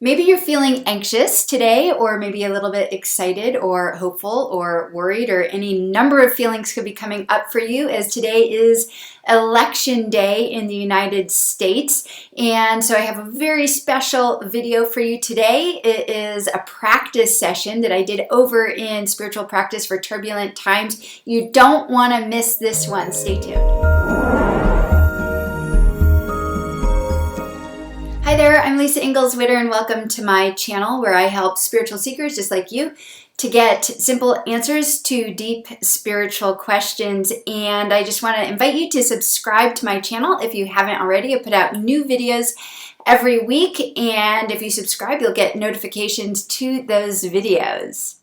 Maybe you're feeling anxious today, or maybe a little bit excited or hopeful or worried, or any number of feelings could be coming up for you as today is election day in the United States. And so I have a very special video for you today. It is a practice session that I did over in Spiritual Practice for Turbulent Times. You don't want to miss this one. Stay tuned. Hi there, I'm Lisa Engles Witter, and welcome to my channel where I help spiritual seekers just like you to get simple answers to deep spiritual questions. And I just want to invite you to subscribe to my channel if you haven't already. I put out new videos every week, and if you subscribe, you'll get notifications to those videos.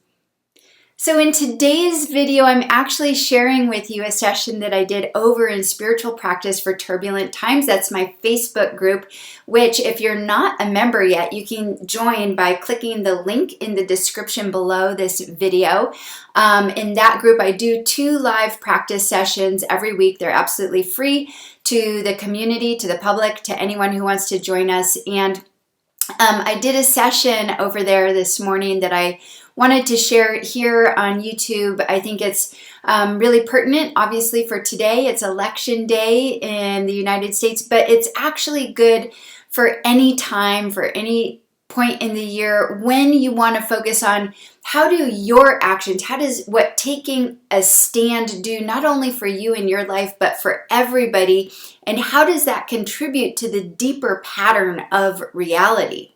So in today's video, I'm actually sharing with you a session that I did over in Spiritual Practice for Turbulent Times. That's my Facebook group, which if you're not a member yet, you can join by clicking the link in the description below this video. In that group, I do 2 live practice sessions every week. They're absolutely free to the community, to the public, to anyone who wants to join us. And I did a session over there this morning that I wanted to share here on YouTube. I think it's really pertinent, obviously, for today. It's election day in the United States, but it's actually good for any time, for any point in the year when you want to focus on how do your actions, how does what taking a stand do not only for you in your life, but for everybody, and how does that contribute to the deeper pattern of reality?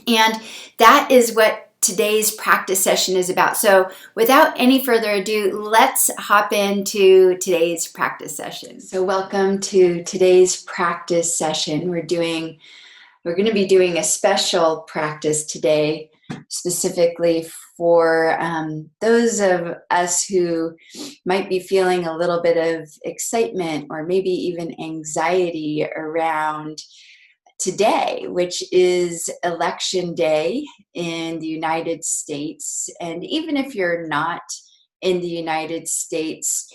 And that is what today's practice session is about. So without any further ado, let's hop into today's practice session. So welcome to today's practice session. We're going to be doing a special practice today, specifically for those of us who might be feeling a little bit of excitement or maybe even anxiety around today, which is election day in the United States. And even if you're not in the United States,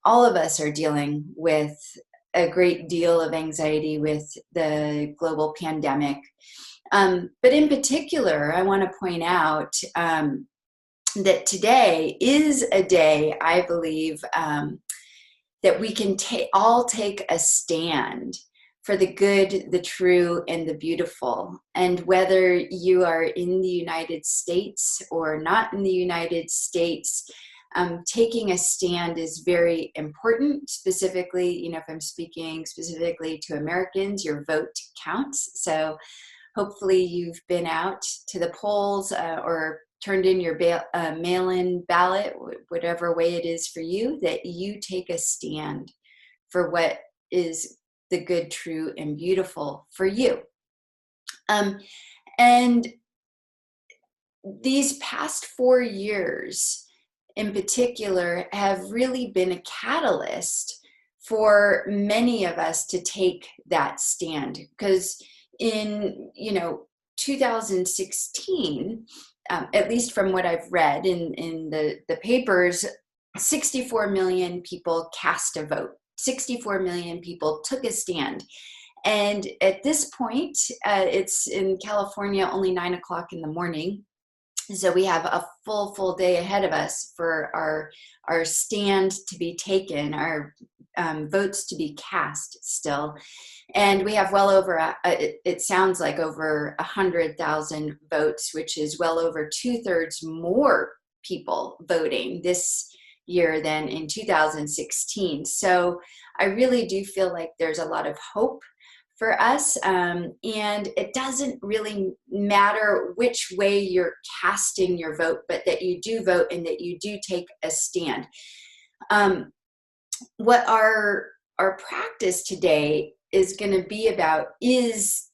all of us are dealing with a great deal of anxiety with the global pandemic. But in particular, I want to point out that today is a day, I believe, that we can all take a stand for the good, the true, and the beautiful. And whether you are in the United States or not in the United States, taking a stand is very important. Specifically, if I'm speaking specifically to Americans, your vote counts. So hopefully you've been out to the polls or turned in your mail-in ballot, whatever way it is for you, that you take a stand for what is the good, true, and beautiful for you. And these past 4 years in particular have really been a catalyst for many of us to take that stand. Because in 2016, at least from what I've read in the papers, 64 million people cast a vote. 64 million people took a stand. And at this point, it's in California only 9 o'clock in the morning. So we have a full day ahead of us for our stand to be taken, our votes to be cast still. And we have well over, it sounds like over 100,000 votes, which is well over 2/3 more people voting this year than in 2016. So I really do feel like there's a lot of hope for us, and it doesn't really matter which way you're casting your vote, but that you do vote and that you do take a stand. What our practice today is going to be about is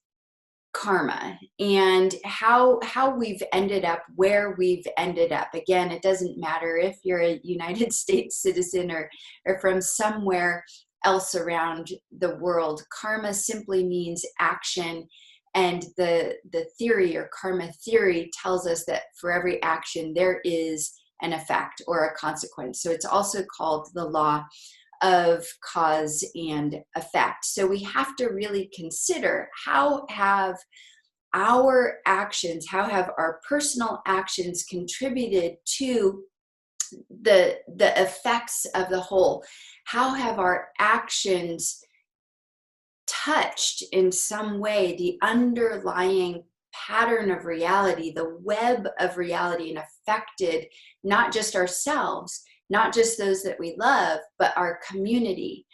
karma and how we've ended up where we've ended up. Again, it doesn't matter if you're a United States citizen or from somewhere else around the world. Karma simply means action, and the theory or karma theory tells us that for every action there is an effect or a consequence. So it's also called the law of cause and effect. So we have to really consider how have our actions, how have our personal actions contributed to the effects of the whole? How have our actions touched in some way the underlying pattern of reality, the web of reality, and affected not just ourselves, not just those that we love, but our community,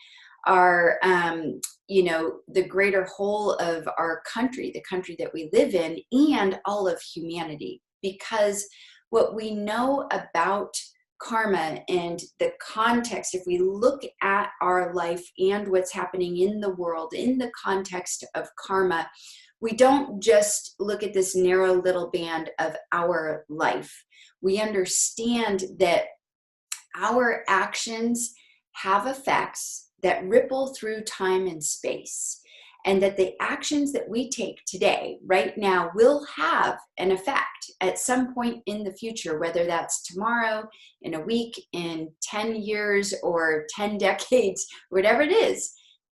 our the greater whole of our country, the country that we live in, and all of humanity. Because what we know about karma and the context, if we look at our life and what's happening in the world in the context of karma, we don't just look at this narrow little band of our life. We understand that our actions have effects that ripple through time and space, and that the actions that we take today, right now, will have an effect at some point in the future, whether that's tomorrow, in a week, in 10 years, or 10 decades, whatever it is.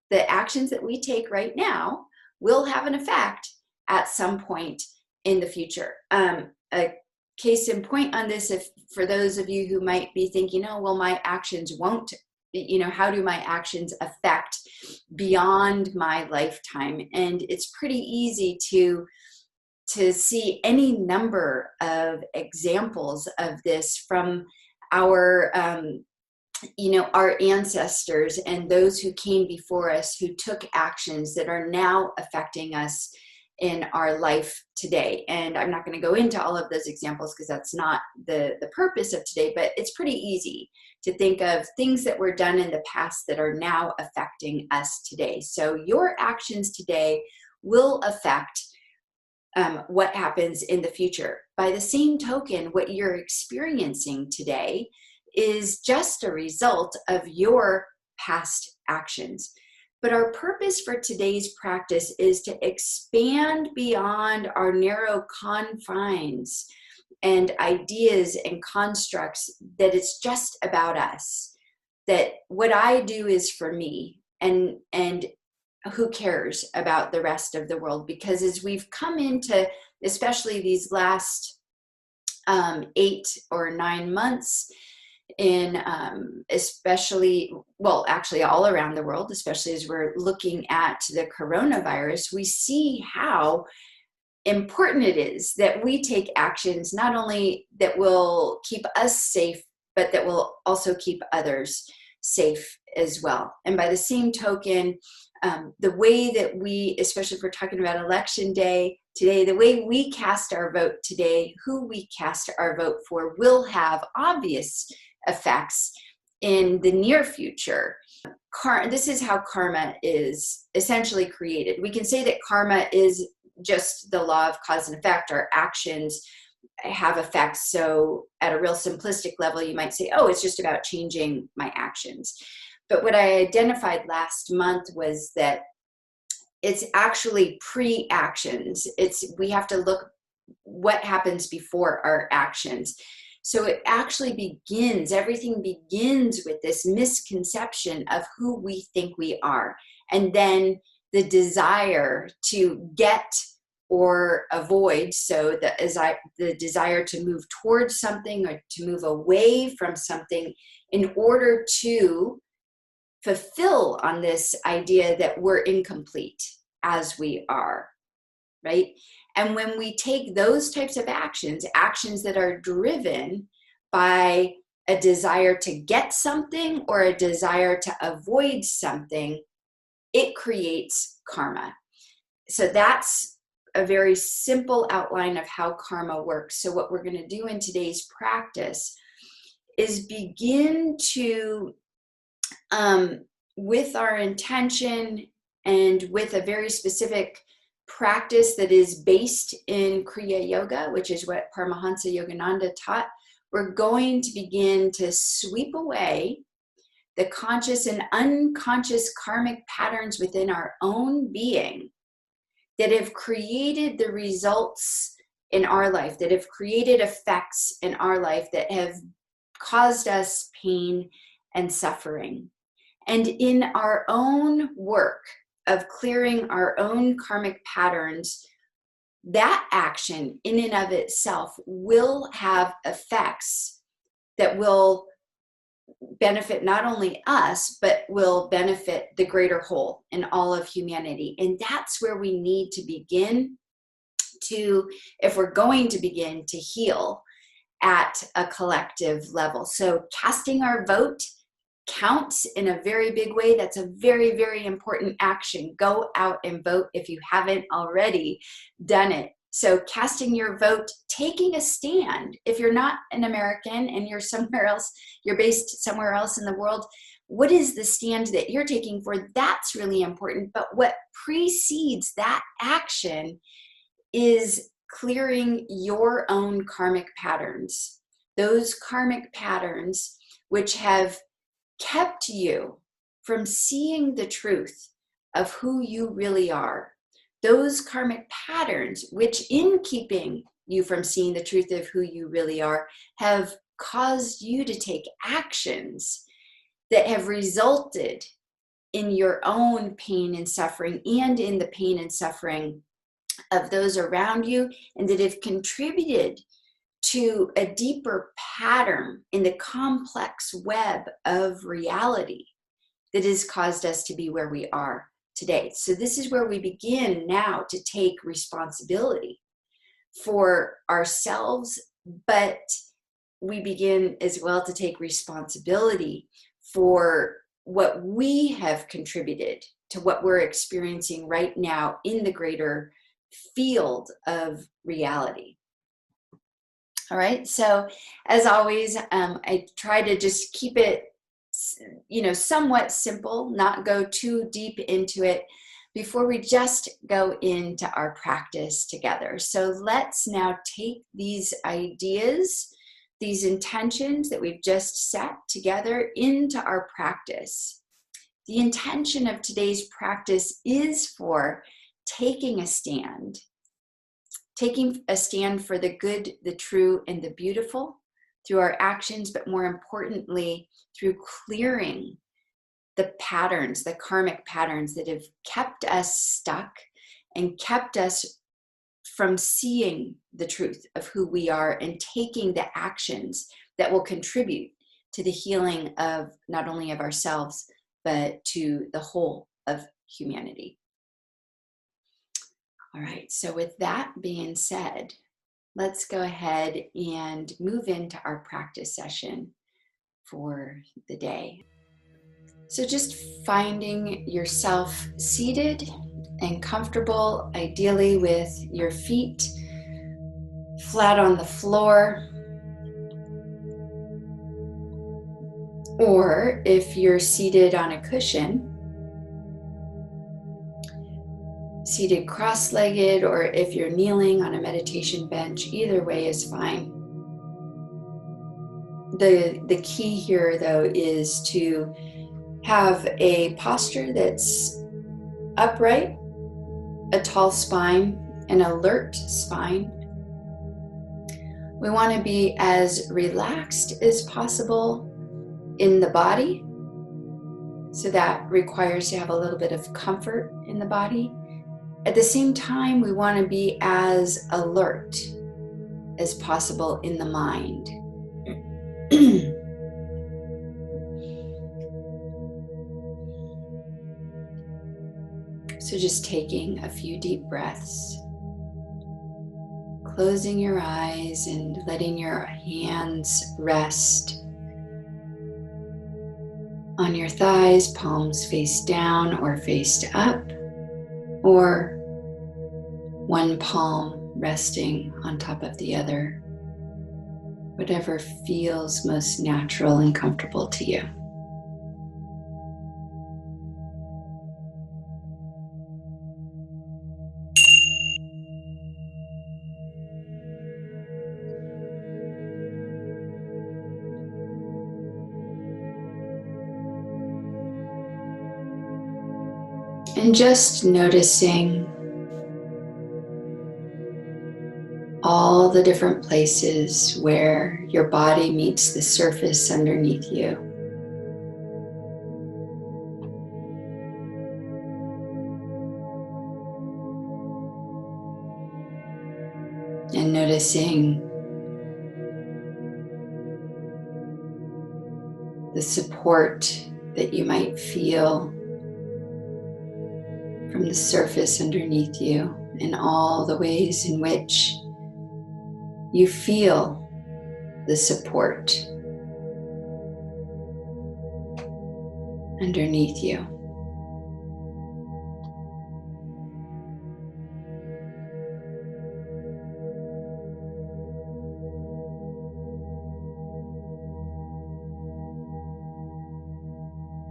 The actions that we take right now will have an effect at some point in the future. A case in point on this, if for those of you who might be thinking, oh, well, my actions won't, how do my actions affect beyond my lifetime? And it's pretty easy to see any number of examples of this from our our ancestors and those who came before us, who took actions that are now affecting us in our life today. And I'm not going to go into all of those examples because that's not the purpose of today, but it's pretty easy to think of things that were done in the past that are now affecting us today. So your actions today will affect what happens in the future. By the same token, what you're experiencing today is just a result of your past actions. But our purpose for today's practice is to expand beyond our narrow confines and ideas and constructs that it's just about us, that what I do is for me, and who cares about the rest of the world? Because as we've come into, especially these last 8 or 9 months, in especially, well, actually all around the world, especially as we're looking at the coronavirus, we see how important it is that we take actions not only that will keep us safe, but that will also keep others safe as well. And by the same token, the way that we, especially if we're talking about election day today, the way we cast our vote today, who we cast our vote for, will have obvious effects in the near future. This is how karma is essentially created. We can say that karma is just the law of cause and effect. Our actions have effects. So at a real simplistic level, you might say, oh, it's just about changing my actions. But what I identified last month was that it's actually pre-actions. We have to look what happens before our actions. So it actually begins, everything begins with this misconception of who we think we are. And then the desire to get or avoid, so the desire to move towards something or to move away from something in order to fulfill on this idea that we're incomplete as we are, right? And when we take those types of actions that are driven by a desire to get something or a desire to avoid something, it creates karma. So that's a very simple outline of how karma works. So what we're going to do in today's practice is begin to, with our intention and with a very specific practice that is based in Kriya Yoga, which is what Paramahansa Yogananda taught, we're going to begin to sweep away the conscious and unconscious karmic patterns within our own being that have created the results in our life, that have created effects in our life that have caused us pain and suffering. And in our own work of clearing our own karmic patterns, that action in and of itself will have effects that will benefit not only us, but will benefit the greater whole and all of humanity. And that's where we need to begin to, if we're going to begin to heal at a collective level. So casting our vote counts in a very big way. That's a very, very important action. Go out and vote if you haven't already done it. So casting your vote, taking a stand. If you're not an American and you're somewhere else, you're based somewhere else in the world, what is the stand that you're taking for? That's really important. But what precedes that action is clearing your own karmic patterns. Those karmic patterns which have kept you from seeing the truth of who you really are. Those karmic patterns, which in keeping you from seeing the truth of who you really are, have caused you to take actions that have resulted in your own pain and suffering, and in the pain and suffering of those around you, and that have contributed to a deeper pattern in the complex web of reality that has caused us to be where we are today. So this is where we begin now to take responsibility for ourselves, but we begin as well to take responsibility for what we have contributed to what we're experiencing right now in the greater field of reality. All right, so as always, I try to just keep it, somewhat simple, not go too deep into it before we just go into our practice together. So let's now take these ideas, these intentions that we've just set together into our practice. The intention of today's practice is for taking a stand for the good, the true, and the beautiful through our actions, but more importantly, through clearing the patterns, the karmic patterns that have kept us stuck and kept us from seeing the truth of who we are, and taking the actions that will contribute to the healing of not only of ourselves, but to the whole of humanity. All right, so with that being said, let's go ahead and move into our practice session for the day. So just finding yourself seated and comfortable, ideally with your feet flat on the floor, or if you're seated on a cushion, seated cross-legged, or if you're kneeling on a meditation bench, either way is fine. The key here, though, is to have a posture that's upright, a tall spine, an alert spine. We want to be as relaxed as possible in the body, so that requires to have a little bit of comfort in the body. At the same time, we want to be as alert as possible in the mind. So just taking a few deep breaths, closing your eyes and letting your hands rest on your thighs, palms face down or face up, or one palm resting on top of the other, whatever feels most natural and comfortable to you. And just noticing all the different places where your body meets the surface underneath you. And noticing the support that you might feel from the surface underneath you and all the ways in which you feel the support underneath you.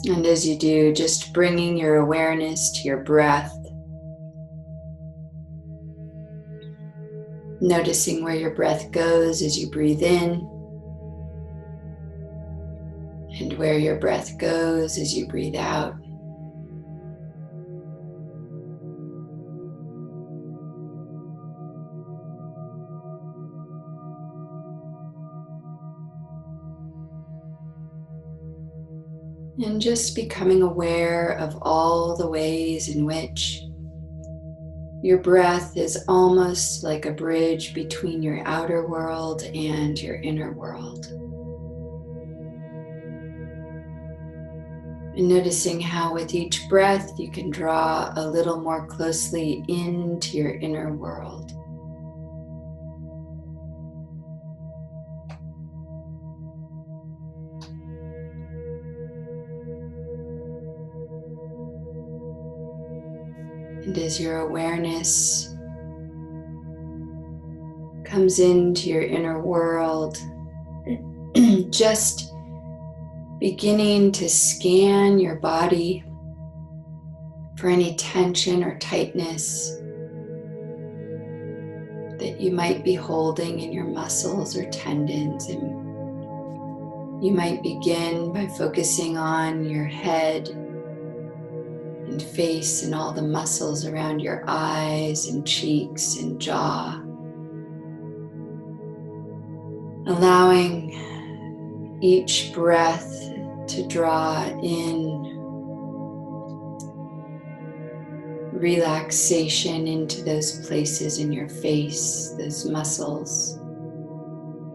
And as you do, just bringing your awareness to your breath, noticing where your breath goes as you breathe in, and where your breath goes as you breathe out. And just becoming aware of all the ways in which your breath is almost like a bridge between your outer world and your inner world. And noticing how with each breath you can draw a little more closely into your inner world. And as your awareness comes into your inner world, just beginning to scan your body for any tension or tightness that you might be holding in your muscles or tendons. And you might begin by focusing on your head and face and all the muscles around your eyes and cheeks and jaw. Allowing each breath to draw in relaxation into those places in your face, those muscles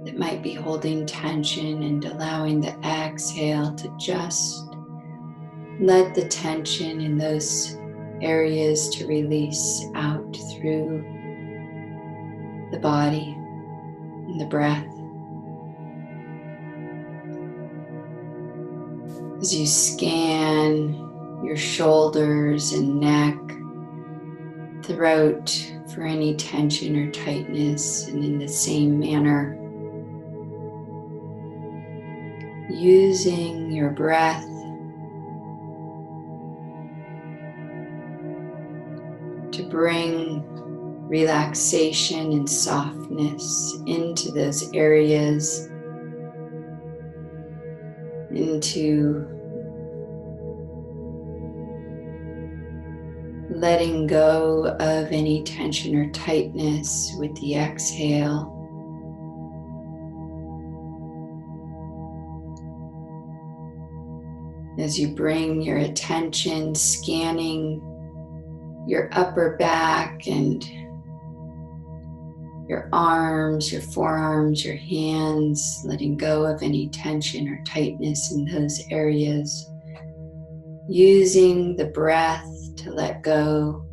that might be holding tension, and allowing the exhale to just let the tension in those areas to release out through the body and the breath. As you scan your shoulders and neck, throat for any tension or tightness, and in the same manner, using your breath to bring relaxation and softness into those areas, into letting go of any tension or tightness with the exhale. As you bring your attention scanning your upper back and your arms, your forearms, your hands, letting go of any tension or tightness in those areas, using the breath to let go.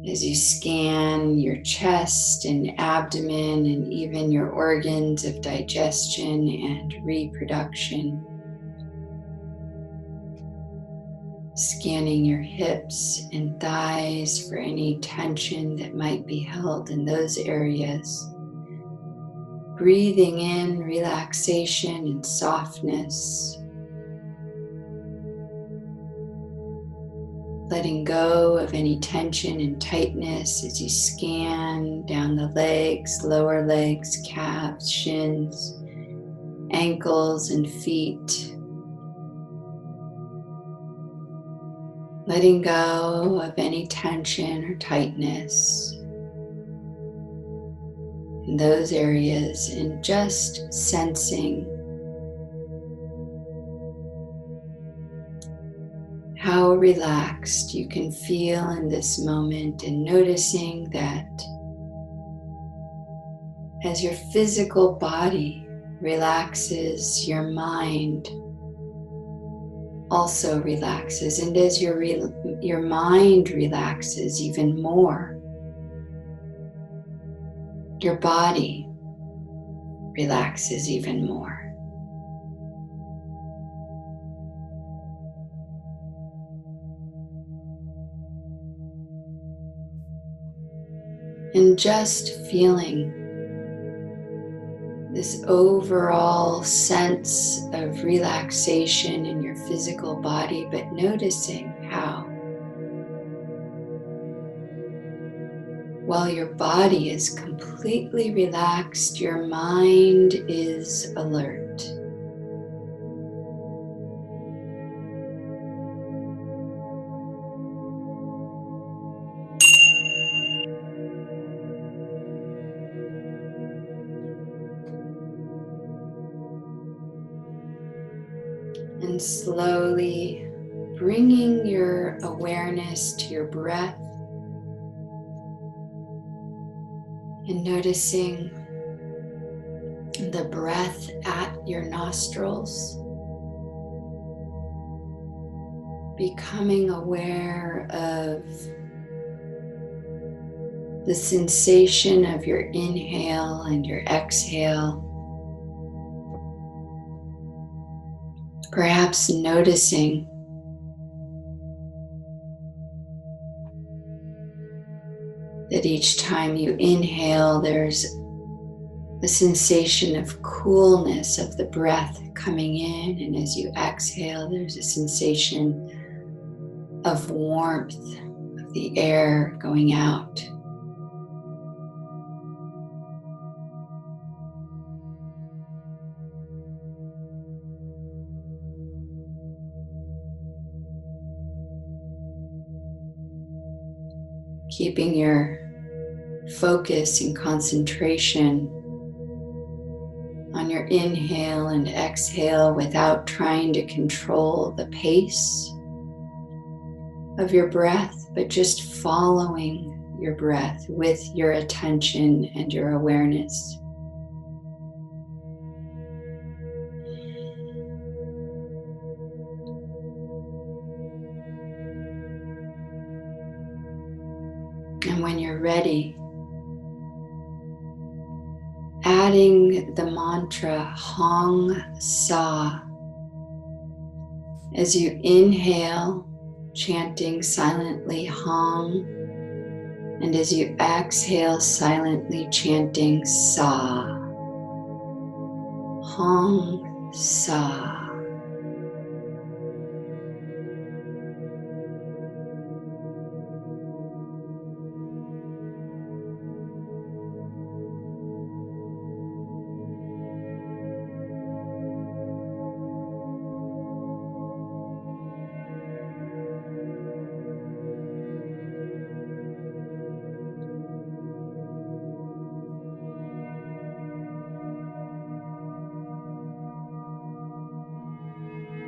As you scan your chest and abdomen and even your organs of digestion and reproduction, scanning your hips and thighs for any tension that might be held in those areas. Breathing in relaxation and softness. Letting go of any tension and tightness as you scan down the legs, lower legs, calves, shins, ankles, and feet. Letting go of any tension or tightness in those areas, and just sensing how relaxed you can feel in this moment, and noticing that As your physical body relaxes, your mind also relaxes. And as your mind relaxes even more, your body relaxes even more. And just feeling this overall sense of relaxation in your physical body, but noticing how, while your body is completely relaxed, your mind is alert. And slowly bringing your awareness to your breath and noticing the breath at your nostrils, becoming aware of the sensation of your inhale and your exhale. Perhaps noticing that each time you inhale, there's a sensation of coolness of the breath coming in, and as you exhale, there's a sensation of warmth of the air going out. Keeping your focus and concentration on your inhale and exhale without trying to control the pace of your breath, but just following your breath with your attention and your awareness. And when you're ready, adding the mantra Hong Sa. As you inhale, chanting silently Hong, and as you exhale, silently chanting Sa. Hong Sa.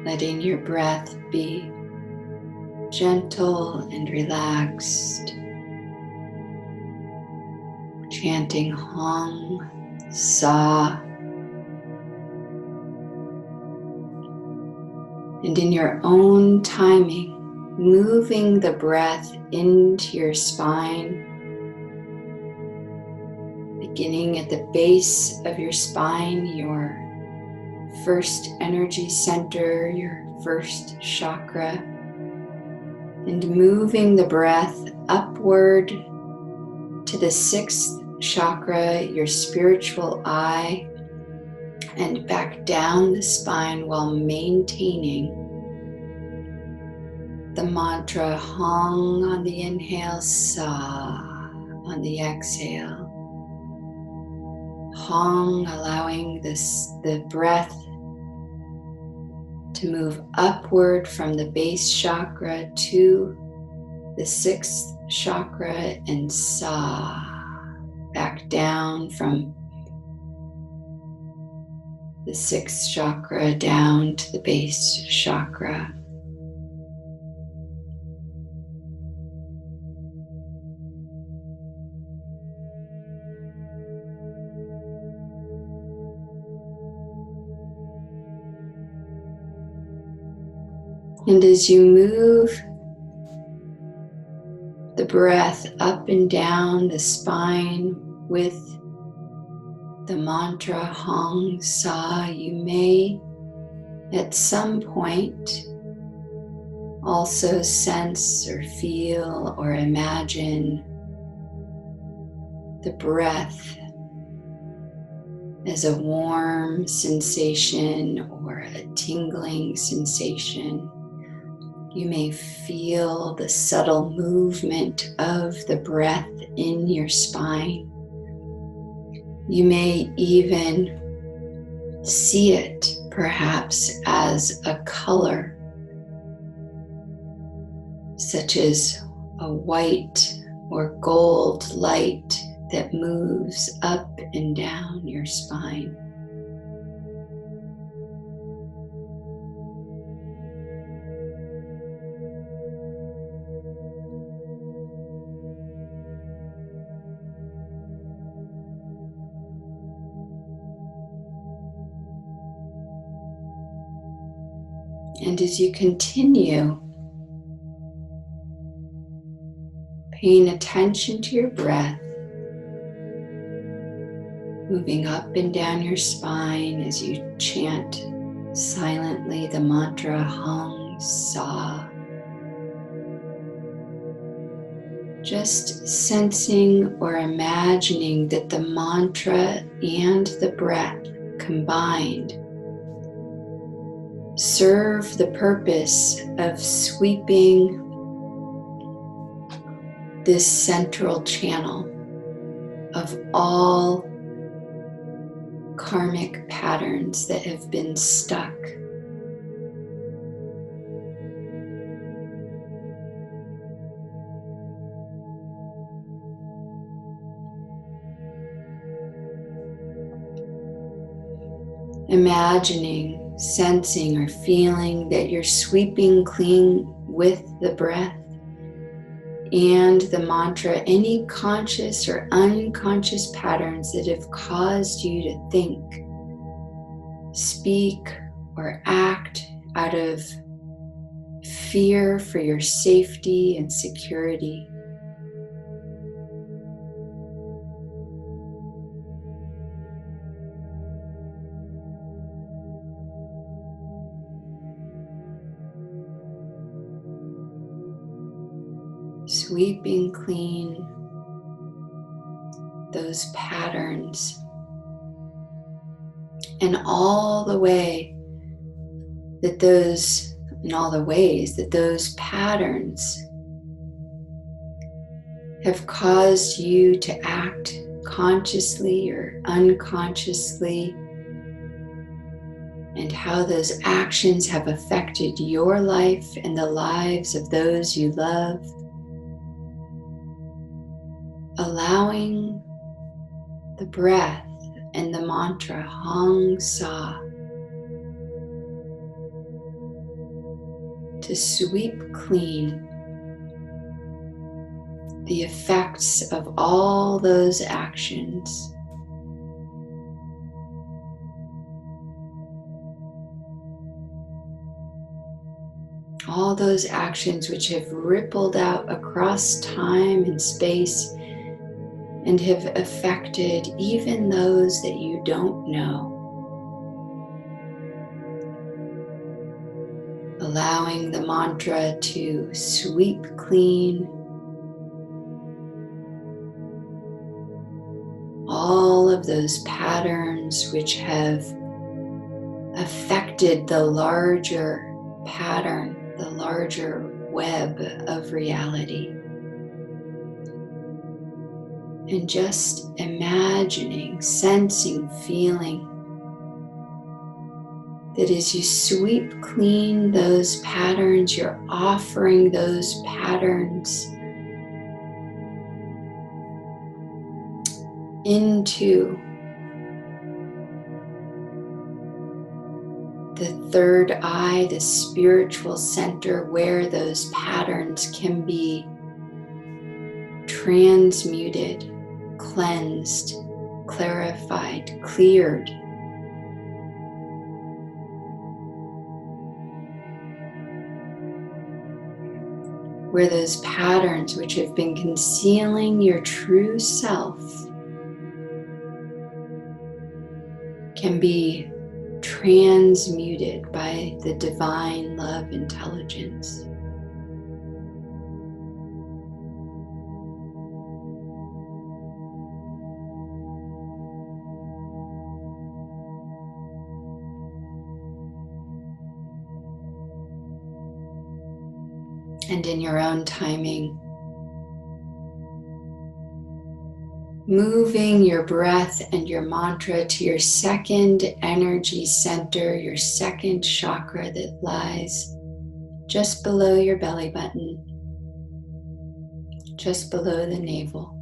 Letting your breath be gentle and relaxed, chanting Hong Sa. And in your own timing, moving the breath into your spine, beginning at the base of your spine, your first energy center, your first chakra, and moving the breath upward to the sixth chakra, your spiritual eye, and back down the spine while maintaining the mantra Hong on the inhale, Sa on the exhale. Hong, allowing the breath to move upward from the base chakra to the sixth chakra, and Sa back down from the sixth chakra down to the base chakra. And as you move the breath up and down the spine with the mantra Hong Sa, you may at some point also sense or feel or imagine the breath as a warm sensation or a tingling sensation. You may feel the subtle movement of the breath in your spine. You may even see it perhaps as a color, such as a white or gold light that moves up and down your spine. And as you continue paying attention to your breath, moving up and down your spine as you chant silently the mantra Hong Sa, just sensing or imagining that the mantra and the breath combined serve the purpose of sweeping this central channel of all karmic patterns that have been stuck. Imagining, sensing, or feeling that you're sweeping clean with the breath and the mantra any conscious or unconscious patterns that have caused you to think, speak, or act out of fear for your safety and security. Sweeping clean those patterns and all the ways that those patterns have caused you to act consciously or unconsciously, and how those actions have affected your life and the lives of those you love. Allowing the breath and the mantra Hong Sa to sweep clean the effects of all those actions. All those actions which have rippled out across time and space and have affected even those that you don't know. Allowing the mantra to sweep clean all of those patterns which have affected the larger pattern, the larger web of reality. And just imagining, sensing, feeling that as you sweep clean those patterns, you're offering those patterns into the third eye, the spiritual center where those patterns can be transmuted, cleansed, clarified, cleared. where those patterns which have been concealing your true self can be transmuted by the divine love intelligence. And in your own timing, moving your breath and your mantra to your second energy center, your second chakra that lies just below your belly button, just below the navel.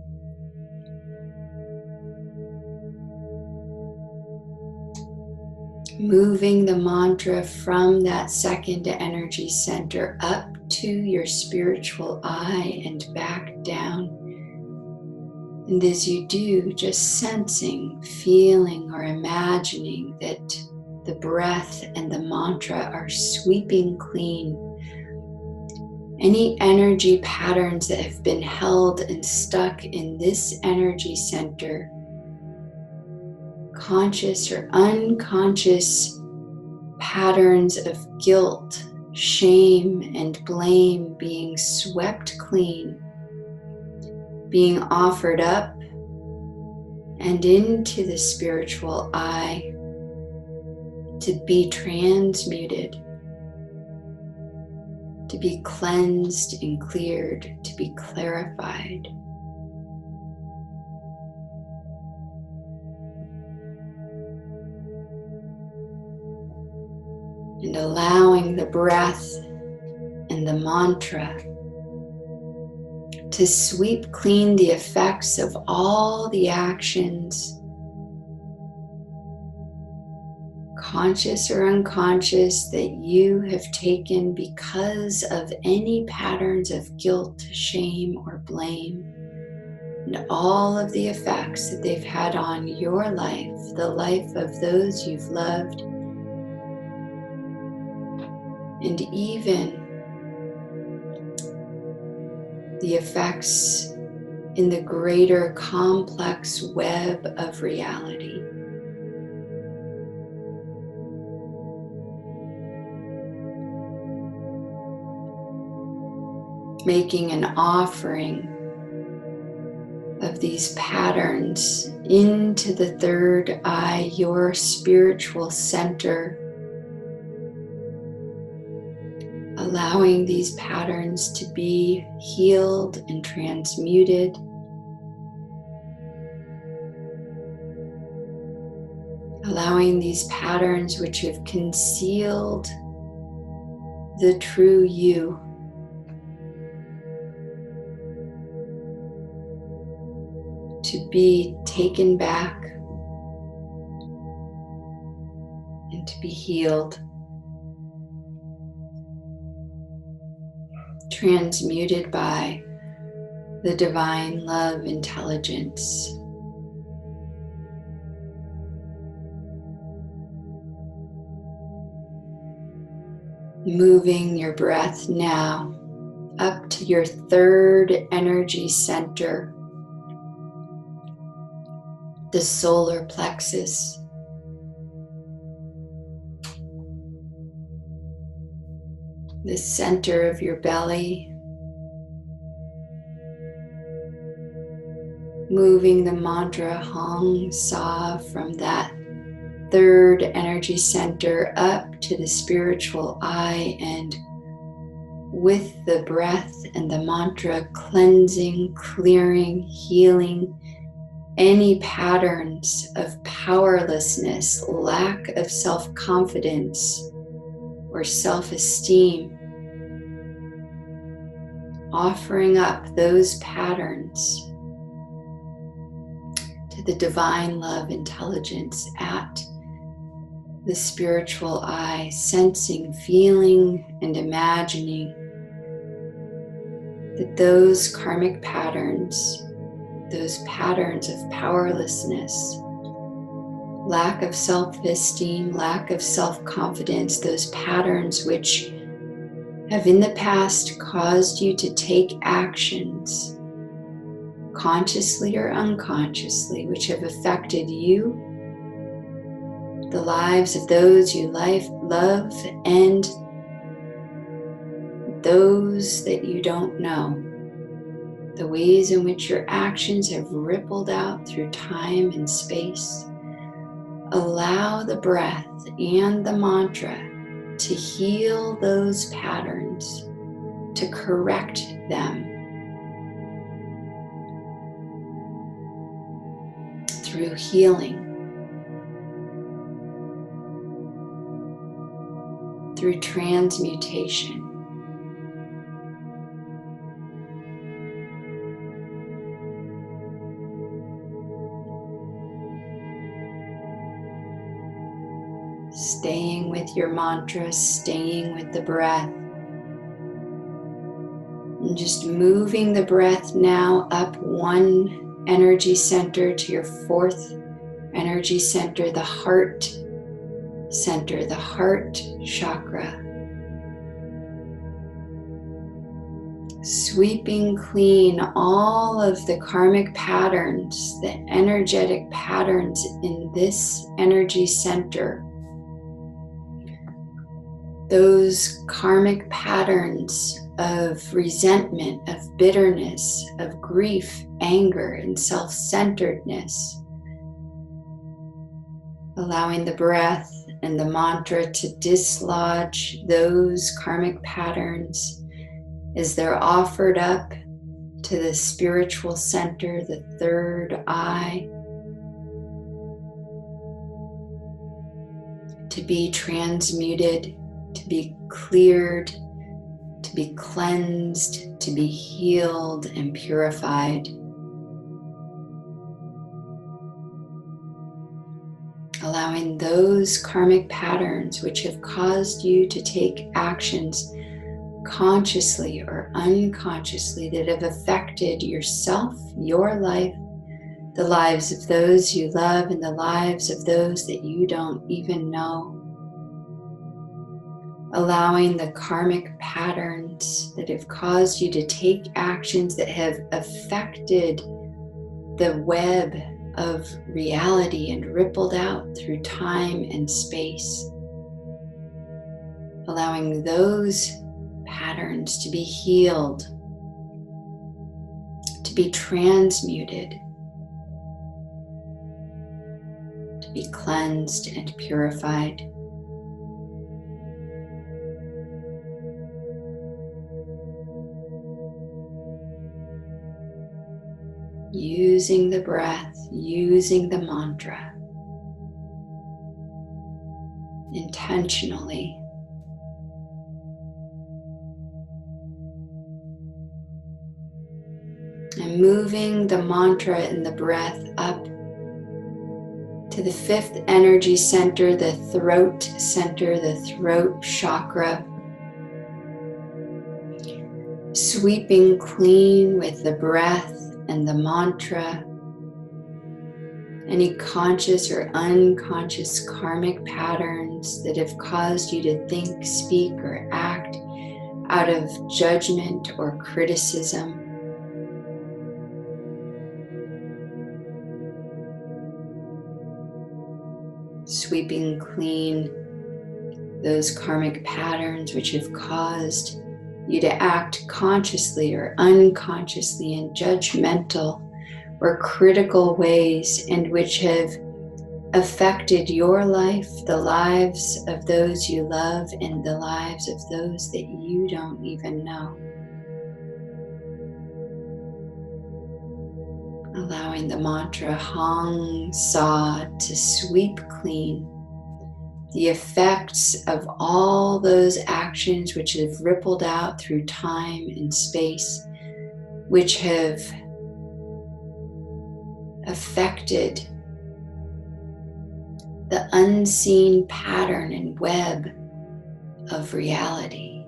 Moving the mantra from that second energy center up to your spiritual eye and back down. And as you do, just sensing, feeling, or imagining that the breath and the mantra are sweeping clean any energy patterns that have been held and stuck in this energy center, conscious or unconscious patterns of guilt, shame, and blame being swept clean, being offered up and into the spiritual eye to be transmuted, to be cleansed and cleared, to be clarified. And allowing the breath and the mantra to sweep clean the effects of all the actions, conscious or unconscious, that you have taken because of any patterns of guilt, shame, or blame, and all of the effects that they've had on your life, the life of those you've loved, and even the effects in the greater complex web of reality. Making an offering of these patterns into the third eye, your spiritual center, allowing these patterns to be healed and transmuted, allowing these patterns which have concealed the true you to be taken back and to be healed, transmuted by the divine love intelligence. Moving your breath now up to your third energy center, the solar plexus. The center of your belly. Moving the mantra Hong Sa from that third energy center up to the spiritual eye, and with the breath and the mantra cleansing, clearing, healing any patterns of powerlessness, lack of self-confidence, or self-esteem, offering up those patterns to the divine love intelligence at the spiritual eye, sensing, feeling, and imagining that those karmic patterns, those patterns of powerlessness, lack of self-esteem, lack of self-confidence, those patterns which have in the past caused you to take actions, consciously or unconsciously, which have affected you, the lives of those you love, and those that you don't know. The ways in which your actions have rippled out through time and space. Allow the breath and the mantra to heal those patterns, to correct them through healing, through transmutation. Staying with your mantra, staying with the breath. And just moving the breath now up one energy center to your fourth energy center, the heart center, the heart chakra. Sweeping clean all of the karmic patterns, the energetic patterns in this energy center. Those karmic patterns of resentment, of bitterness, of grief, anger, and self-centeredness. Allowing the breath and the mantra to dislodge those karmic patterns as they're offered up to the spiritual center, the third eye, to be transmuted, to be cleared, to be cleansed, to be healed and purified. Allowing those karmic patterns which have caused you to take actions consciously or unconsciously that have affected yourself, your life, the lives of those you love, and the lives of those that you don't even know. Allowing the karmic patterns that have caused you to take actions that have affected the web of reality and rippled out through time and space. Allowing those patterns to be healed, to be transmuted, to be cleansed and purified. Using the breath, using the mantra intentionally. And moving the mantra and the breath up to the fifth energy center, the throat center, the throat chakra. Sweeping clean with the breath and the mantra any conscious or unconscious karmic patterns that have caused you to think, speak, or act out of judgment or criticism. Sweeping clean those karmic patterns which have caused you to act consciously or unconsciously in judgmental or critical ways, and which have affected your life, the lives of those you love, and the lives of those that you don't even know. Allowing the mantra Hong Sa to sweep clean the effects of all those actions which have rippled out through time and space, which have affected the unseen pattern and web of reality.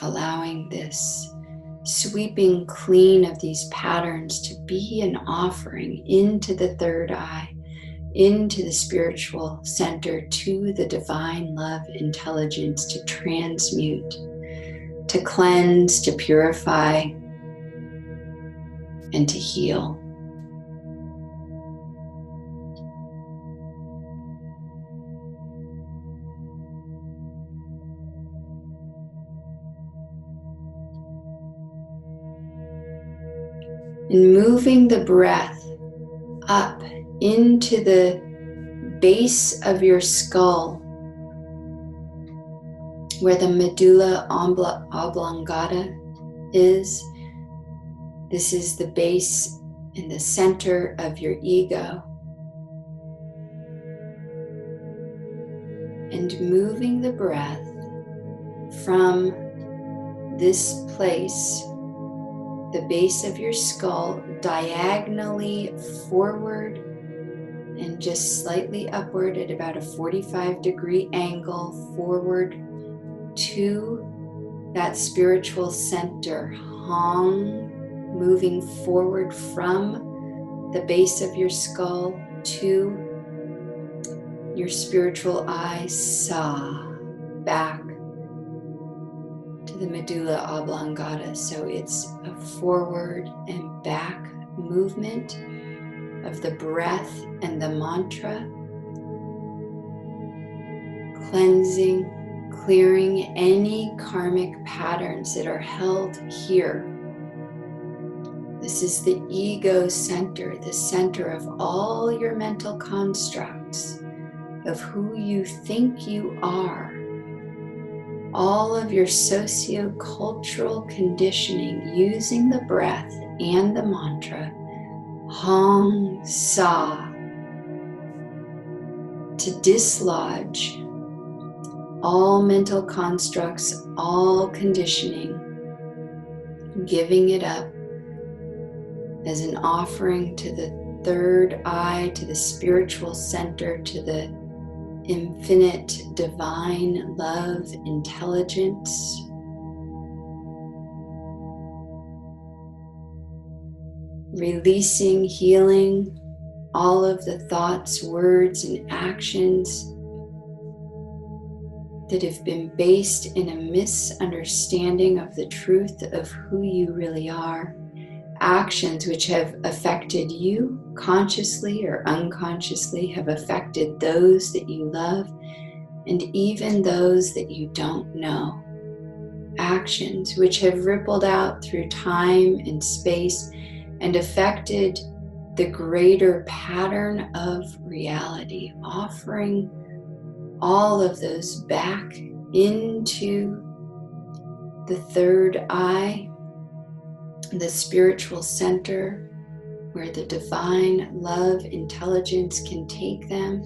Allowing this sweeping clean of these patterns to be an offering into the third eye, into the spiritual center, to the divine love intelligence, to transmute, to cleanse, to purify, and to heal. And moving the breath up into the base of your skull, where the medulla oblongata is. This is the base in the center of your ego. And moving the breath from this place, the base of your skull, diagonally forward and just slightly upward at about a 45-degree angle forward to that spiritual center, Hong, moving forward from the base of your skull to your spiritual eye, Sa, back to the medulla oblongata. So it's a forward and back movement of the breath and the mantra, cleansing, clearing any karmic patterns that are held here. This is the ego center, the center of all your mental constructs, of who you think you are, all of your socio-cultural conditioning using the breath and the mantra, Hong Sa, to dislodge all mental constructs, all conditioning, giving it up as an offering to the third eye, to the spiritual center, to the infinite divine love intelligence. Releasing, healing all of the thoughts, words, and actions that have been based in a misunderstanding of the truth of who you really are. Actions which have affected you consciously or unconsciously, have affected those that you love and even those that you don't know. Actions which have rippled out through time and space and affected the greater pattern of reality, offering all of those back into the third eye, the spiritual center, where the divine love intelligence can take them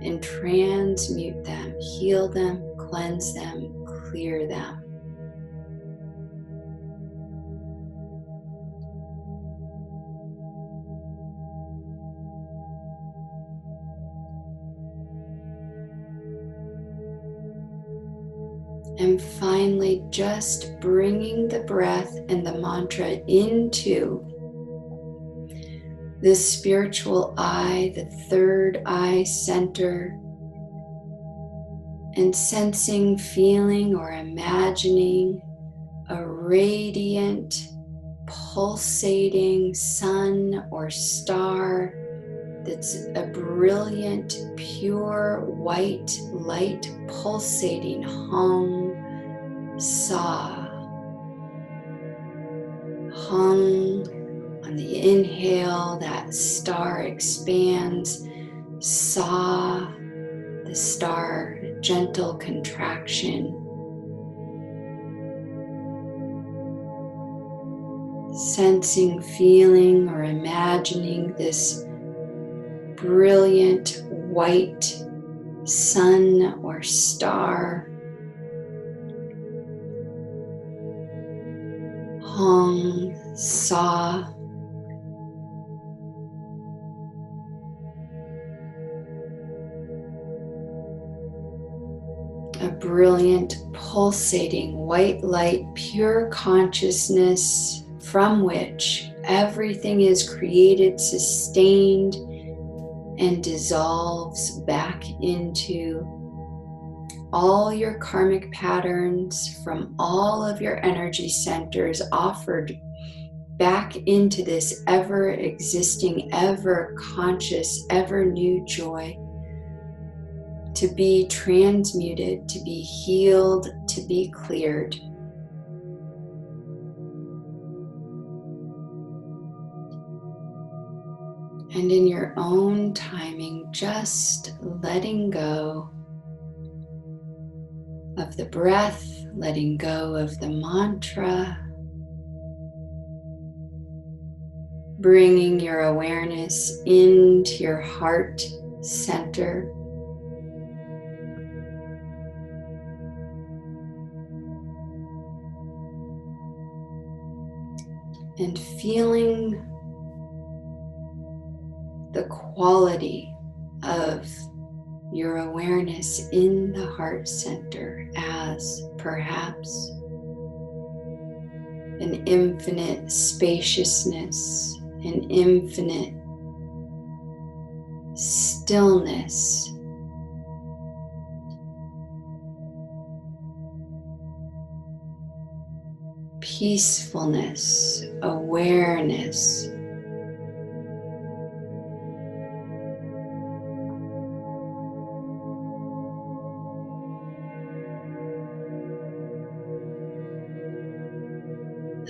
and transmute them, heal them, cleanse them, clear them. And finally, just bringing the breath and the mantra into this spiritual eye, the third eye center, and sensing, feeling, or imagining a radiant, pulsating sun or star that's a brilliant, pure white light pulsating Hong Sa. Hung on the inhale, that star expands. Sa, the star, gentle contraction. Sensing, feeling, or imagining this brilliant white sun or star. Hong Sa. A brilliant, pulsating white light, pure consciousness from which everything is created, sustained, and dissolves back into all your karmic patterns from all of your energy centers, offered back into this ever existing, ever conscious, ever new joy, to be transmuted, to be healed, to be cleared. And in your own timing, just letting go of the breath, letting go of the mantra, bringing your awareness into your heart center. And feeling the quality of your awareness in the heart center as perhaps an infinite spaciousness, an infinite stillness, peacefulness, awareness.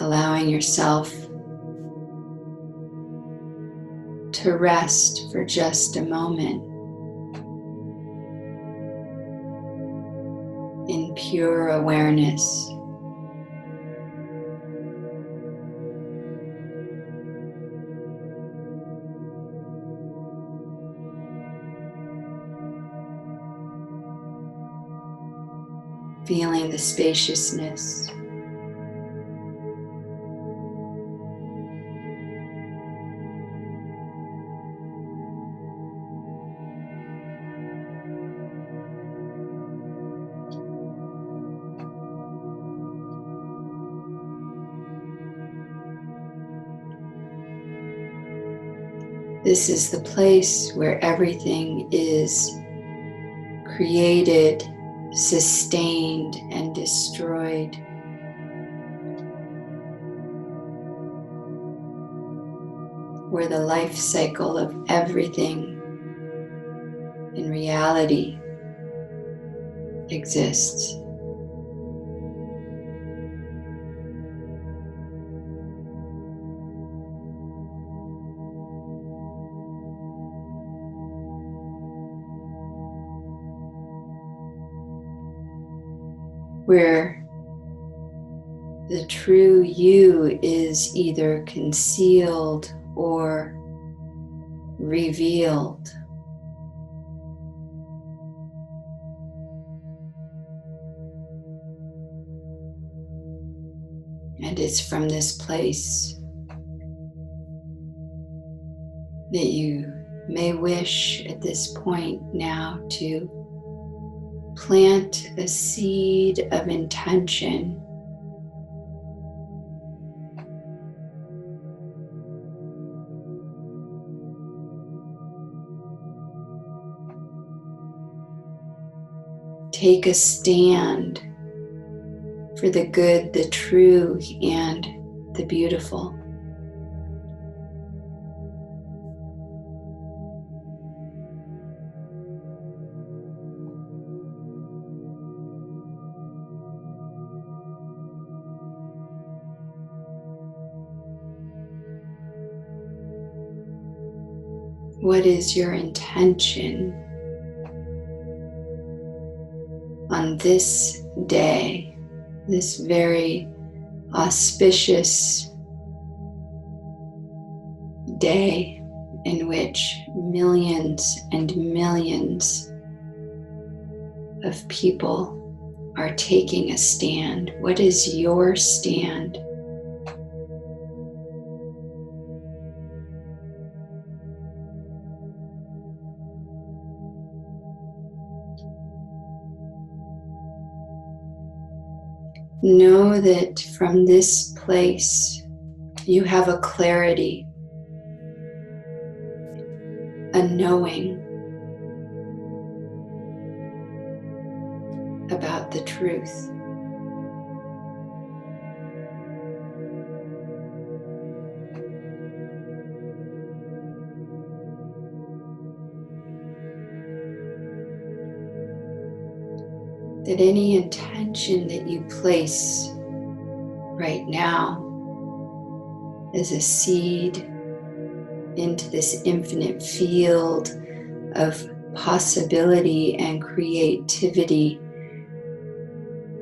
Allowing yourself to rest for just a moment in pure awareness. Feeling the spaciousness. This is the place where everything is created, sustained, and destroyed. Where the life cycle of everything in reality exists. Where the true you is either concealed or revealed. And it's from this place that you may wish at this point now to plant a seed of intention. Take a stand for the good, the true, and the beautiful. What is your intention on this day, this very auspicious day in which millions and millions of people are taking a stand? What is your stand? Know that from this place you have a clarity a knowing about the truth. That any intention that you place right now as a seed into this infinite field of possibility and creativity,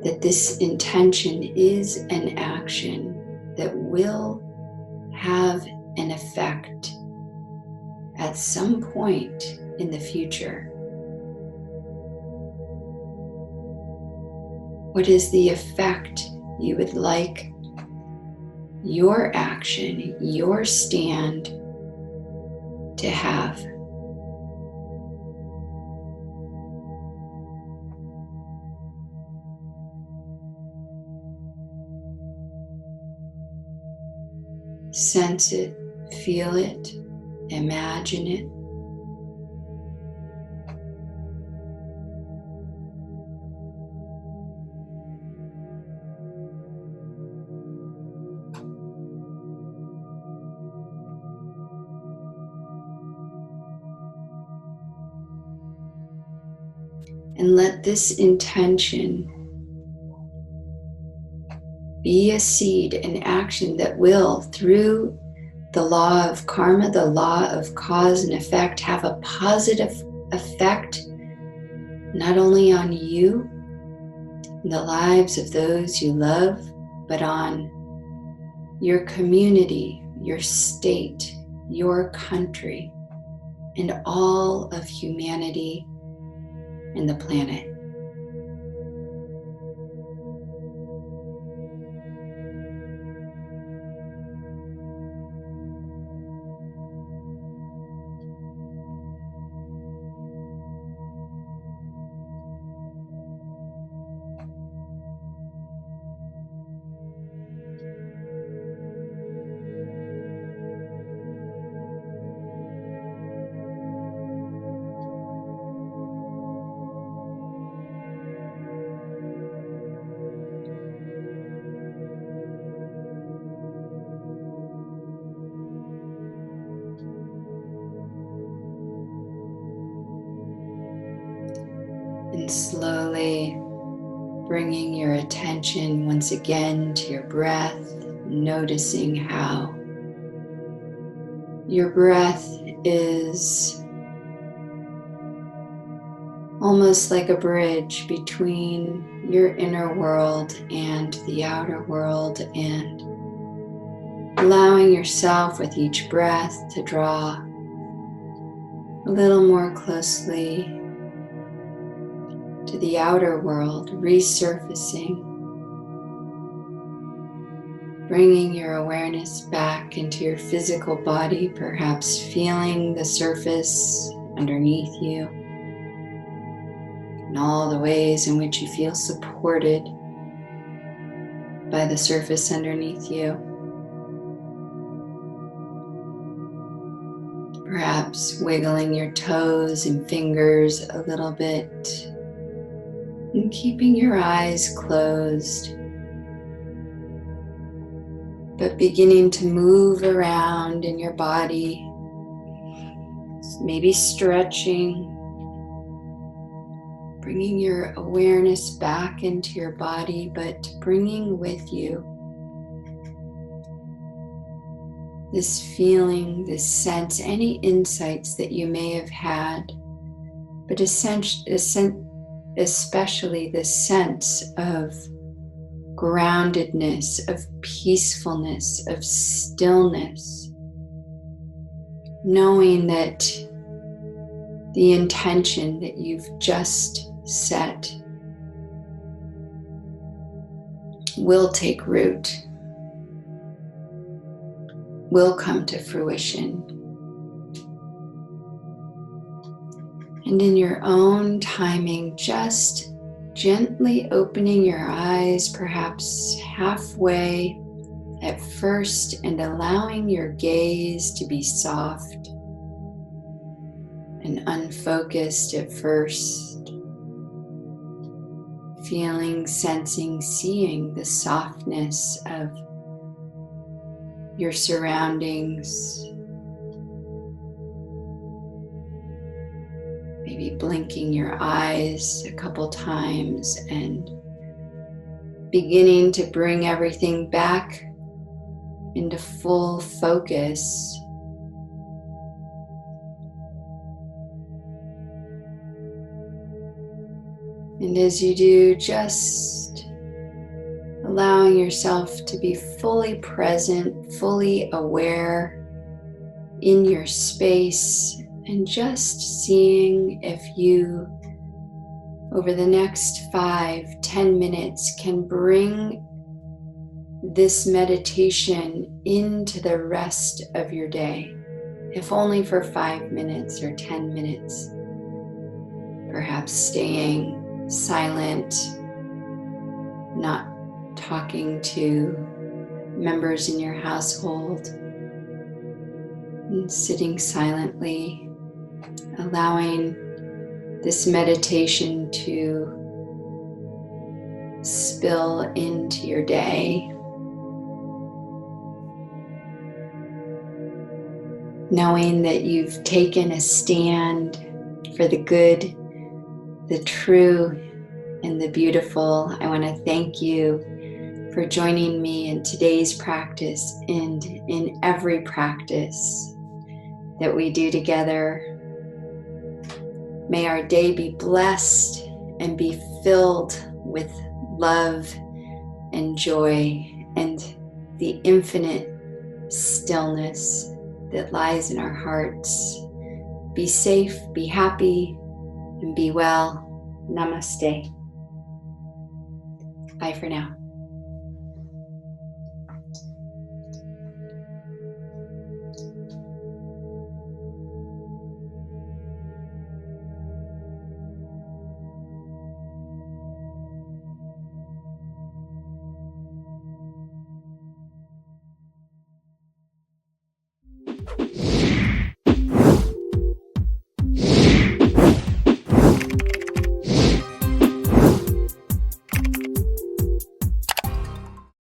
that this intention is an action that will have an effect at some point in the future. What is the effect you would like your action, your stand to have? Sense it, feel it, imagine it. And let this intention be a seed, an action that will, through the law of karma, the law of cause and effect, have a positive effect not only on you and the lives of those you love, but on your community, your state, your country, and all of humanity and the planet. And slowly bringing your attention once again to your breath, noticing how your breath is almost like a bridge between your inner world and the outer world, and allowing yourself with each breath to draw a little more closely to the outer world, resurfacing, bringing your awareness back into your physical body, perhaps feeling the surface underneath you and all the ways in which you feel supported by the surface underneath you. Perhaps wiggling your toes and fingers a little bit and keeping your eyes closed, but beginning to move around in your body, maybe stretching, bringing your awareness back into your body, but bringing with you this feeling, this sense, any insights that you may have had, but especially this sense of groundedness, of peacefulness, of stillness, knowing that the intention that you've just set will take root, will come to fruition. And in your own timing, just gently opening your eyes, perhaps halfway at first, and allowing your gaze to be soft. and unfocused at first, feeling, sensing, seeing the softness of your surroundings, maybe blinking your eyes a couple times and beginning to bring everything back into full focus. And as you do, just allowing yourself to be fully present, fully aware in your space, and just seeing if you, over the next 5-10 minutes, can bring this meditation into the rest of your day, if only for 5 minutes or 10 minutes. Perhaps staying silent, not talking to members in your household, and sitting silently, allowing this meditation to spill into your day. Knowing that you've taken a stand for the good, the true, and the beautiful. I want to thank you for joining me in today's practice and in every practice that we do together. May our day be blessed and be filled with love and joy and the infinite stillness that lies in our hearts. Be safe, be happy, and be well. Namaste. Bye for now.